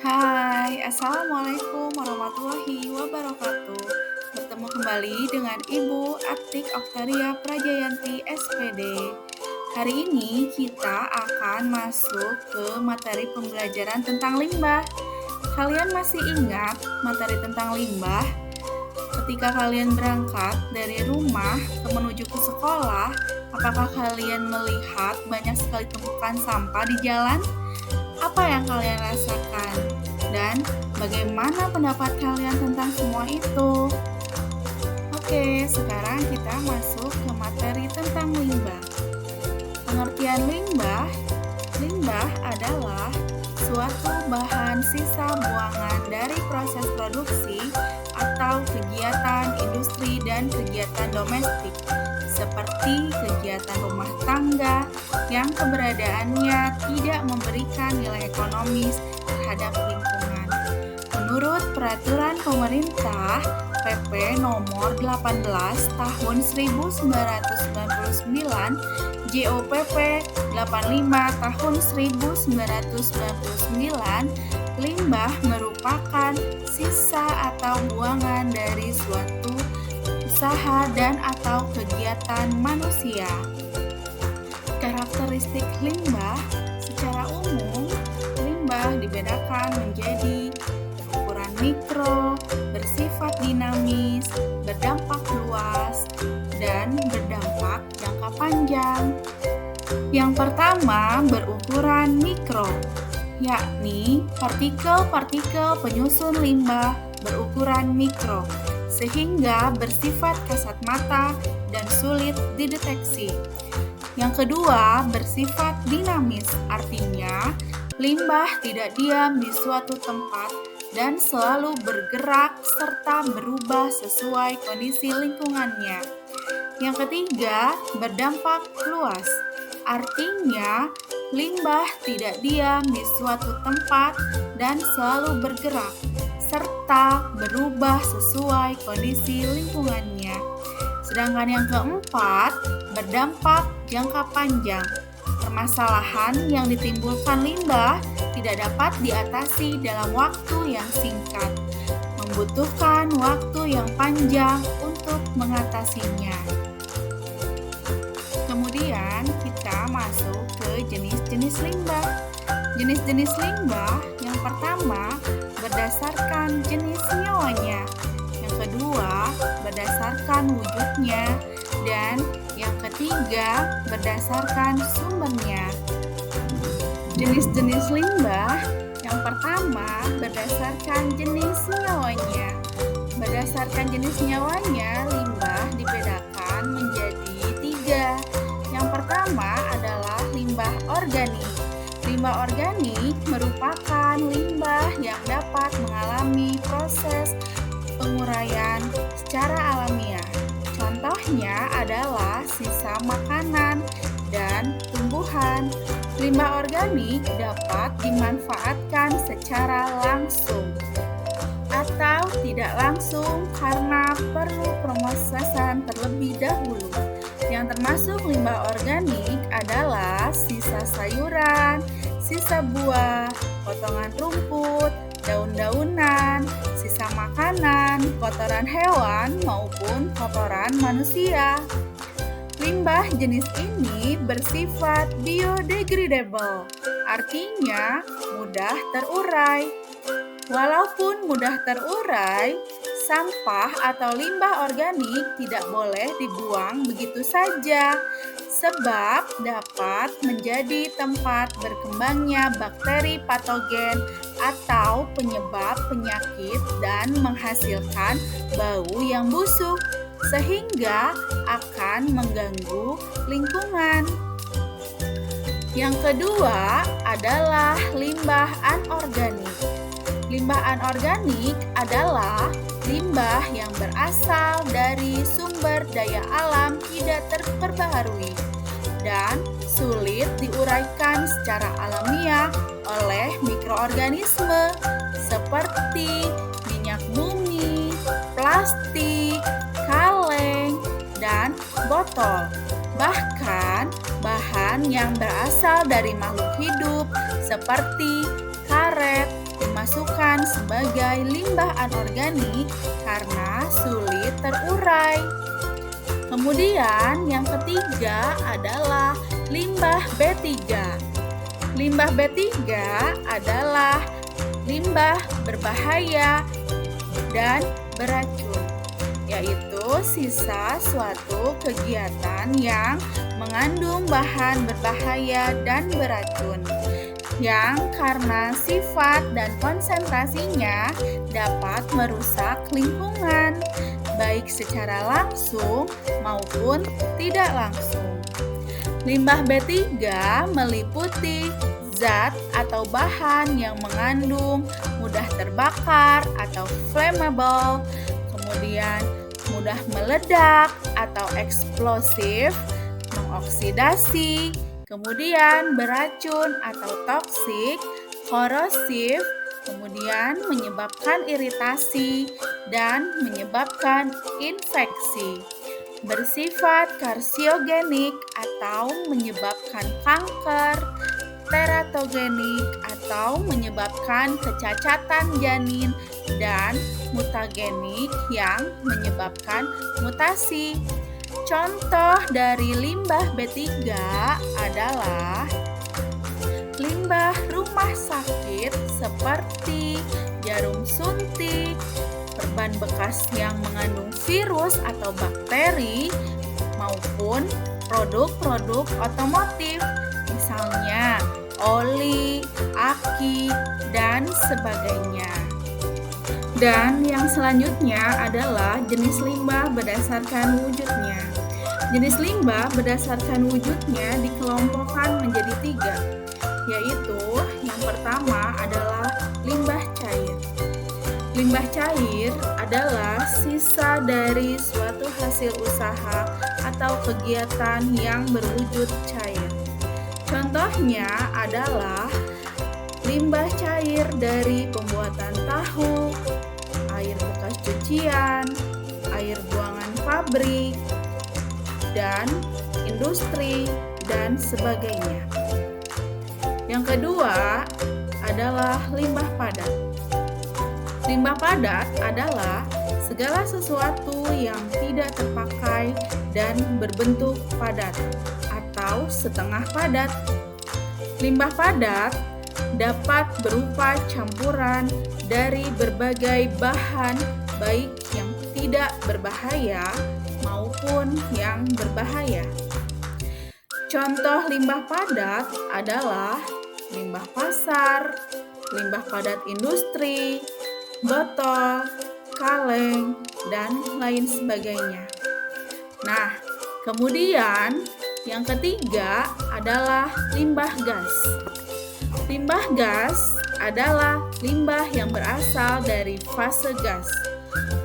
Hai, Assalamualaikum warahmatullahi wabarakatuh. Bertemu kembali dengan Ibu Atik Oktaria Prajayanti SPD. Hari ini kita akan masuk ke materi pembelajaran tentang limbah. Kalian masih ingat materi tentang limbah? Ketika kalian berangkat dari rumah menuju ke sekolah, apakah kalian melihat banyak sekali tumpukan sampah di jalan? Apa yang kalian rasakan? Dan bagaimana pendapat kalian tentang semua itu? Oke, sekarang kita masuk ke materi tentang limbah. Pengertian limbah, limbah adalah suatu bahan sisa buangan dari proses produksi atau kegiatan industri dan kegiatan domestik, seperti kegiatan rumah tangga yang keberadaannya tidak memberikan nilai ekonomis terhadap lingkungan. Menurut peraturan pemerintah PP nomor 18 tahun 1999, JOPP 85 tahun 1999, limbah merupakan sisa atau buangan dari suatu usaha dan atau kegiatan manusia. Karakteristik limbah secara umum, limbah dibedakan menjadi ukuran mikro, bersifat dinamis, berdampak luas, dan berdampak jangka panjang. Yang pertama berukuran mikro, yakni partikel-partikel penyusun limbah berukuran mikro, sehingga bersifat kasat mata dan sulit dideteksi. Yang kedua, bersifat dinamis, artinya limbah tidak diam di suatu tempat dan selalu bergerak serta berubah sesuai kondisi lingkungannya. Yang ketiga, berdampak luas, artinya limbah tidak diam di suatu tempat dan selalu bergerak serta berubah sesuai kondisi lingkungannya. Sedangkan yang keempat, berdampak jangka panjang. Permasalahan yang ditimbulkan limbah tidak dapat diatasi dalam waktu yang singkat, membutuhkan waktu yang panjang untuk mengatasinya. Kemudian kita masuk ke jenis-jenis limbah. Jenis-jenis limbah yang pertama berdasarkan jenis nyawanya, yang kedua berdasarkan wujudnya, dan yang ketiga berdasarkan sumbernya. Jenis-jenis limbah yang pertama berdasarkan jenis nyawanya. Berdasarkan jenis nyawanya, limbah dibedakan menjadi 3. Yang pertama adalah limbah organik. Limbah organik merupakan limbah yang dapat mengalami proses penguraian secara alamiah. Contohnya adalah sisa makanan dan tumbuhan. Limbah organik dapat dimanfaatkan secara langsung atau tidak langsung karena perlu pemrosesan terlebih dahulu. Yang termasuk limbah organik adalah sisa sayuran, sisa buah, potongan rumput, daun-daunan, sisa makanan, kotoran hewan maupun kotoran manusia. Limbah jenis ini bersifat biodegradable, artinya mudah terurai. Walaupun mudah terurai, sampah atau limbah organik tidak boleh dibuang begitu saja, sebab dapat menjadi tempat berkembangnya bakteri patogen atau penyebab penyakit dan menghasilkan bau yang busuk, sehingga akan mengganggu lingkungan. Yang kedua adalah limbah anorganik. Limbah anorganik adalah limbah yang berasal dari sumber daya alam tidak terperbaharui dan sulit diuraikan secara alamiah oleh mikroorganisme seperti minyak bumi, plastik, kaleng, dan botol. Bahkan bahan yang berasal dari makhluk hidup seperti karet dimasukkan sebagai limbah anorganik karena sulit terurai. Kemudian yang ketiga adalah limbah B3. Limbah B3 adalah limbah berbahaya dan beracun, yaitu sisa suatu kegiatan yang mengandung bahan berbahaya dan beracun, yang karena sifat dan konsentrasinya dapat merusak lingkungan, baik secara langsung maupun tidak langsung. Limbah B3 meliputi zat atau bahan yang mengandung mudah terbakar atau flammable, kemudian mudah meledak atau eksplosif, mengoksidasi, kemudian beracun atau toksik, korosif, kemudian menyebabkan iritasi dan menyebabkan infeksi, bersifat karsiogenik atau menyebabkan kanker, teratogenik atau menyebabkan kecacatan janin, dan mutagenik yang menyebabkan mutasi. Contoh dari limbah B3 adalah limbah rumah sakit seperti jarum suntik, perban bekas yang mengandung virus atau bakteri, maupun produk-produk otomotif, misalnya oli, aki, dan sebagainya. Dan yang selanjutnya adalah jenis limbah berdasarkan wujudnya. Jenis limbah berdasarkan wujudnya dikelompokkan menjadi 3, yaitu yang pertama adalah limbah cair. Limbah cair adalah sisa dari suatu hasil usaha atau kegiatan yang berwujud cair. Contohnya adalah limbah cair dari pembuatan tahu, air bekas cucian, air buangan pabrik, dan industri, dan sebagainya. Yang kedua adalah limbah padat. Limbah padat adalah segala sesuatu yang tidak terpakai dan berbentuk padat atau setengah padat. Limbah padat dapat berupa campuran dari berbagai bahan, baik yang tidak berbahaya maupun yang berbahaya. Contoh limbah padat adalah limbah pasar, limbah padat industri, botol, kaleng, dan lain sebagainya. Nah, kemudian yang ketiga adalah limbah gas. Limbah gas adalah limbah yang berasal dari fase gas.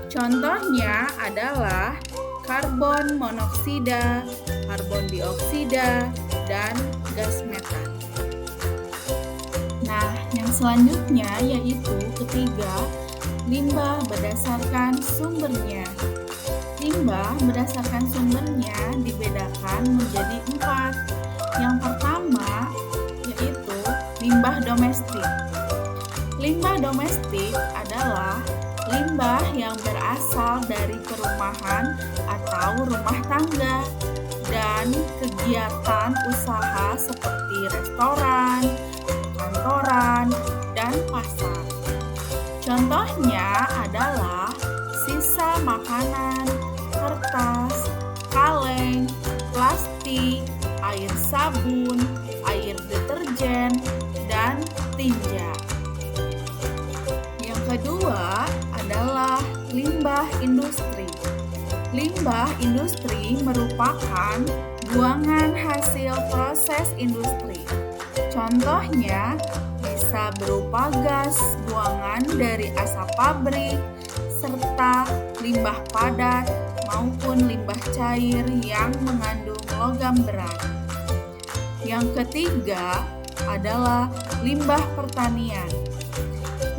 Contohnya adalah karbon monoksida, karbon dioksida, dan gas metan. Nah, yang selanjutnya yaitu ketiga, limbah berdasarkan sumbernya. Limbah berdasarkan sumbernya dibedakan menjadi 4. Yang pertama yaitu limbah domestik. Limbah domestik adalah limbah yang berasal dari perumahan atau rumah tangga dan kegiatan usaha seperti restoran, kantoran, dan pasar. Contohnya adalah sisa makanan, kertas, kaleng, plastik, air sabun, air deterjen, dan tinja. Yang kedua adalah limbah industri. Limbah industri merupakan buangan hasil proses industri. Contohnya bisa berupa gas buangan dari asap pabrik, serta limbah padat maupun limbah cair yang mengandung logam berat. Yang ketiga adalah limbah pertanian.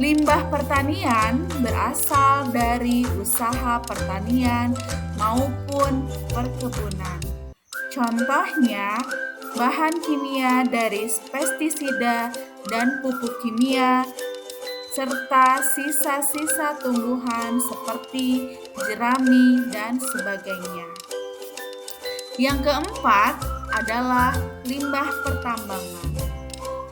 Limbah pertanian berasal dari usaha pertanian maupun perkebunan. Contohnya, bahan kimia dari pestisida dan pupuk kimia, serta sisa-sisa tumbuhan seperti jerami dan sebagainya. Yang keempat adalah limbah pertambangan.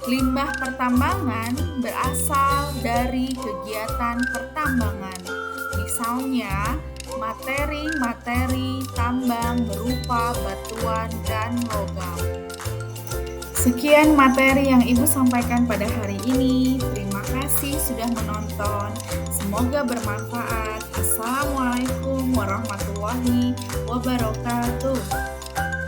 Limbah pertambangan berasal dari kegiatan pertambangan, misalnya materi-materi tambang berupa batuan dan logam. Sekian materi yang Ibu sampaikan pada hari ini. Terima kasih sudah menonton. Semoga bermanfaat. Assalamualaikum warahmatullahi wabarakatuh.